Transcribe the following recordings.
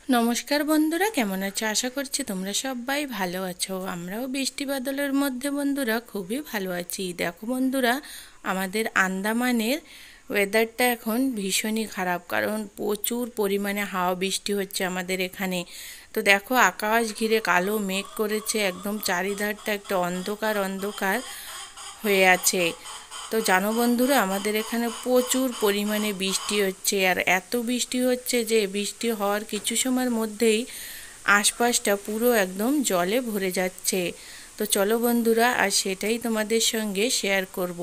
নমস্কার বন্ধুরা, কেমন আছো? আশা করছি তোমরা সবাই ভালো আছো। আমরাও বৃষ্টি বাদলের মধ্যে বন্ধুরা খুবই ভালো আছি। দেখো বন্ধুরা, আমাদের আন্দামানের ওয়েদারটা এখন ভীষণই খারাপ, কারণ প্রচুর পরিমাণে হাওয়া বৃষ্টি হচ্ছে আমাদের এখানে। তো দেখো, আকাশ ঘিরে কালো মেঘ করেছে, একদম চারিধারটা একটা অন্ধকার অন্ধকার হয়ে আছে। তো জানো বন্ধুরা, আমাদের এখানে প্রচুর পরিমাণে বৃষ্টি হচ্ছে, আর এত বৃষ্টি হচ্ছে যে বৃষ্টি হওয়ার কিছু সময়ের মধ্যেই আশপাশটা পুরো একদম জলে ভরে যাচ্ছে। তো চলো বন্ধুরা, আর সেটাই তোমাদের সঙ্গে শেয়ার করব।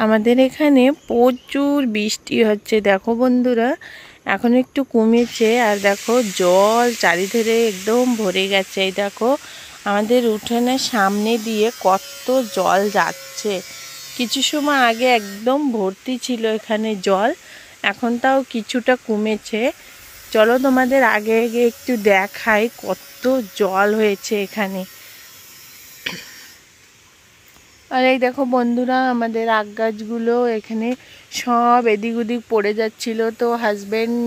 আমাদের এখানে প্রচুর বৃষ্টি হচ্ছে, দেখো বন্ধুরা, এখন একটু কমেছে। আর দেখো, জল চারিধারে একদম ভরে গেছে। এই দেখো, আমাদের উঠোনের সামনে দিয়ে কত জল যাচ্ছে। কিছু সময় আগে একদম ভর্তি ছিল এখানে জল, এখন তাও কিছুটা কমেছে। চলো তোমাদের আগে আগে একটু দেখাই কত জল হয়েছে এখানে। আর এই দেখো বন্ধুরা, আমাদের আগ গাছগুলো এখানে সব এদিক ওদিক পড়ে যাচ্ছিল, তো হাজবেন্ড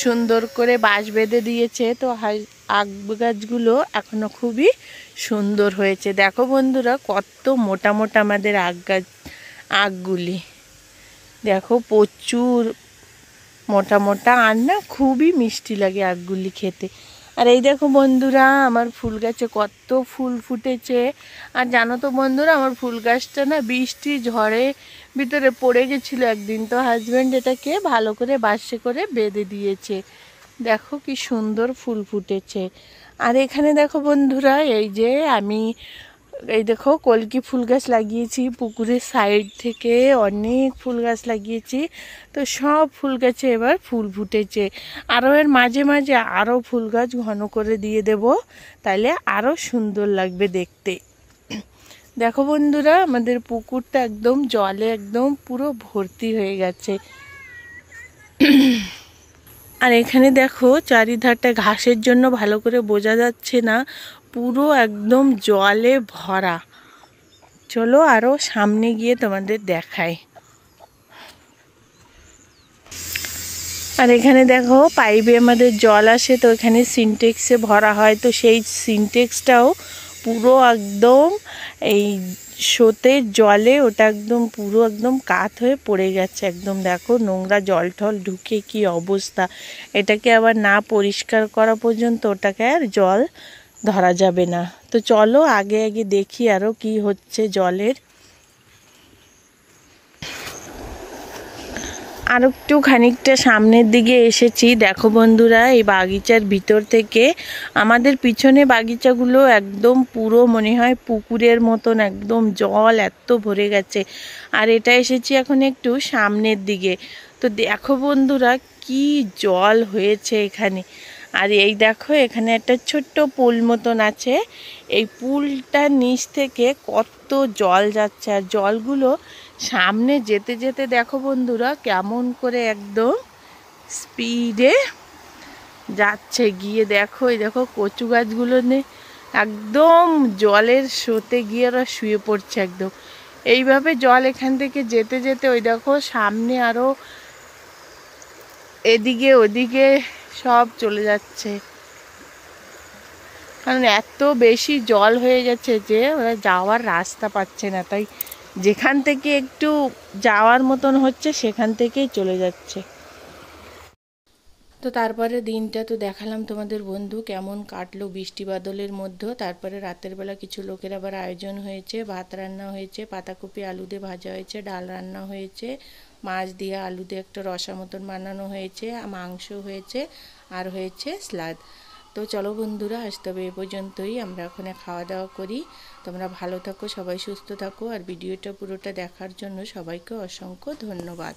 সুন্দর করে বাঁশ বেঁধে দিয়েছে। তো আগ গাছগুলো এখনো খুবই সুন্দর হয়েছে। দেখো বন্ধুরা, কত মোটা মোটা আমাদের আগগুলি দেখো, প্রচুর মোটা মোটা, আর না খুবই মিষ্টি লাগে আগগুলি খেতে। আর এই দেখো বন্ধুরা, আমার ফুল গাছে কত ফুল ফুটেছে। আর জানো তো বন্ধুরা, আমার ফুল গাছটা না বৃষ্টি ঝড়ে ভিতরে পড়ে গেছিলো একদিন, তো হাজব্যান্ড এটাকে ভালো করে বাঁশে করে বেঁধে দিয়েছে। দেখো কি সুন্দর ফুল ফুটেছে। আর এখানে দেখো বন্ধুরা, এই যে আমি এই দেখো কলকি ফুল গাছ লাগিয়েছি, পুকুরের সাইড থেকে অনেক ফুল গাছ লাগিয়েছি। তো সব ফুল গাছে এবার ফুল ফুটেছে। আরও এর মাঝে মাঝে আরও ফুল গাছ ঘন করে দিয়ে দেব, তাইলে আরও সুন্দর লাগবে দেখতে। দেখো বন্ধুরা, আমাদের পুকুরটা একদম জলে একদম পুরো ভর্তি হয়ে গেছে। আর এখানে দেখো, চারিধারটা ঘাসের জন্য ভালো করে বোঝা যাচ্ছে না, পুরো একদম জলে ভরা। চলো আরো সামনে গিয়ে তোমাদের দেখাই। আর এখানে দেখো, পাইপে আমাদের জল আসে, তো এখানে সিনটেক্সে ভরা হয়। তো সেই সিনটেক্সটাও পুরো একদম এই স্রোতের জলে ওটা একদম পুরো একদম কাত হয়ে পড়ে গেছে একদম। দেখো, নোংরা জল টল ঢুকে কি অবস্থা। এটাকে আবার না পরিষ্কার করা পর্যন্ত ওটাকে আর জল ধরা যাবে না। তো চলো আগে আগে দেখি আরও কি হচ্ছে জলের। আর একটু খানিকটা সামনের দিকে এসেছি। দেখো বন্ধুরা, এই বাগিচার ভিতর থেকে আমাদের পিছনে বাগিচাগুলো একদম পুরো মনে হয় পুকুরের মতন, একদম জল এত ভরে গেছে। আর এটা এসেছি এখন একটু সামনের দিকে। তো দেখো বন্ধুরা, কি জল হয়েছে এখানে। আর এই দেখো, এখানে একটা ছোট্ট পুল মতন আছে। এই পুলটার নিচ থেকে কত জল যাচ্ছে, আর জলগুলো সামনে যেতে যেতে দেখো বন্ধুরা কেমন করে একদম স্পিডে যাচ্ছে। গিয়ে দেখো, এই দেখো কচু গাছগুলো একদম জলের স্রোতে গিয়ে ওরা শুয়ে পড়ছে একদম। এইভাবে জল এখান থেকে যেতে যেতে ওই দেখো সামনে আরো এদিকে ওদিকে সব চলে যাচ্ছে, কারণ এত বেশি জল হয়ে গেছে যে ওরা যাওয়ার রাস্তা পাচ্ছে না। তাই যেখান থেকে একটু যাওয়ার মতন হচ্ছে সেখান থেকেই চলে যাচ্ছে। তো তারপরে দিনটা তো দেখালাম তোমাদের বন্ধু কেমন কাটলো বৃষ্টি বাদলের মধ্যে। তারপরে রাতের বেলা কিছু লোকের আবার আয়োজন হয়েছে, ভাত রান্না হয়েছে, পাতাকপি আলু দিয়ে ভাজা হয়েছে, ডাল রান্না হয়েছে, মাছ দিয়ে আলু দিয়ে একটা রসা মতন বানানো হয়েছে, মাংস হয়েছে, আর হয়েছে স্যালাড। তো চলো বন্ধুরা, আজ তবে এ পর্যন্তই, আমরা ওখানে খাওয়া দাওয়া করি। তোমরা ভালো থাকো, সবাই সুস্থ থাকো, আর ভিডিওটা পুরোটা দেখার জন্য সবাইকে অসংখ্য ধন্যবাদ।